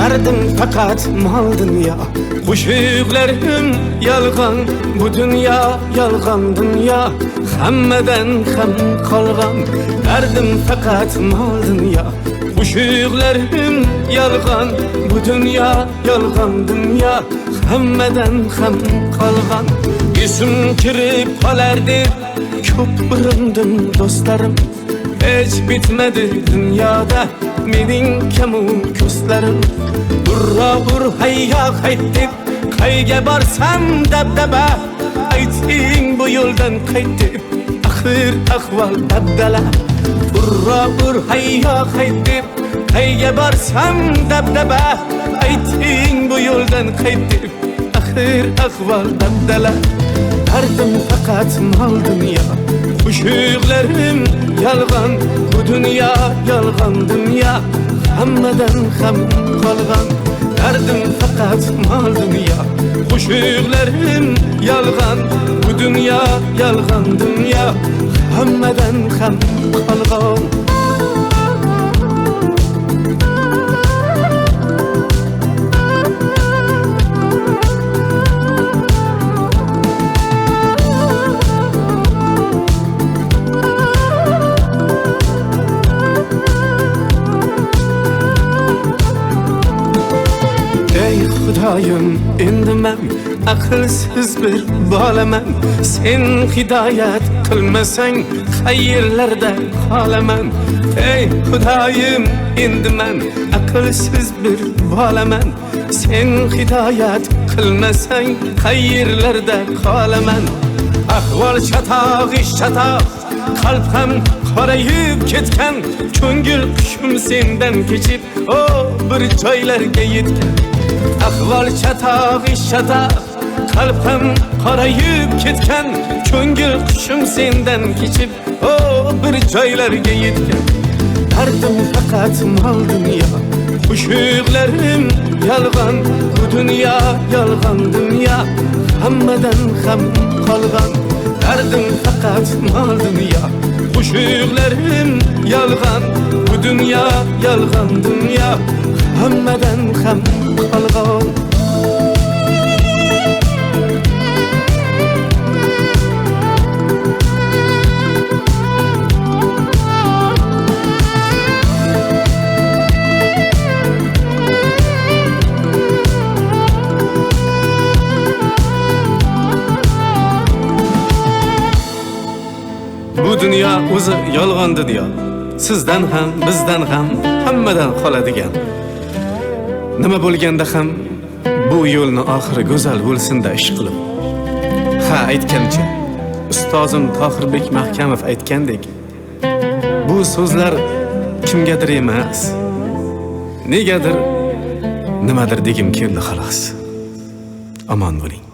Derdim fakat mal dünya. Qo'shiqlarim yalg'on, bu dünya yalg'on dünya. Hammadan ham qolgan derdim fakat mal dünya. Qo'shiqlarim yalg'on, bu dünya yalg'on dünya. Hammadan ham qolgan esim kirib qolar deb ko'p urindim do'stlarim. Hiç bitmedi dünyada mening kamu ko'zlarim. Urra ur hayya hayt deb qayga borsam dabdaba. Ayting bu yo'ldan qayt deb axir ahvol dabdala. Urra ur hayya hayt deb qayga borsam dabdaba. Ayting bu yo'ldan qayt deb axir ahvol dabdala. Derdim fakat mal dünya. Qo'shiqlarim yalg'on, bu dünya yalg'on dünya. Hammadan ham qolgan derdim fakat mal dünya. Qo'shiqlarim yalg'on, bu dünya yalg'on dünya. Hammadan ham qolgan. Xudoyim endi men aqlsiz bir bolaman. Sen hidoyat qilmasang qayerlarda qolaman. Ey Xudoyim endi men aqlsiz bir bolaman. Sen hidoyat qilmasang qayerlarda qolaman. Ahvol chatoq ish chatoq, qalb ham qorayib ketgan. Ko'ngil qushim sendan kechib o bir joylarga yetgan. Ahvol chatoq ish chatoq, qalb ham qorayib ketgan. Ko'ngil qushim sendan kechib o bir joylarga yetgan. Derdim fakat mal dünya. Qo'shiqlarim yalg'on, bu dünya yalg'on dünya. Hammadan ham qolgan derdim fakat mal dünya. Qo'shiqlarim yalg'on, bu dünya yalg'on dünya. Hammadan ham qolgan. Bu dünya o'zi yolg'on dunyo. Sizdan ham, bizdan ham, hammadan qoladigan. Nima bo'lganda ham bu yo'lni oxiri go'zal bo'lsin-da ish qilib. Ha, aytgancha ustozim Tohirbek Mahkamov aytgandek, bu so'zlar kimgadir emas, negadir, nimadir degim keldi xolos. Omon bo'ling.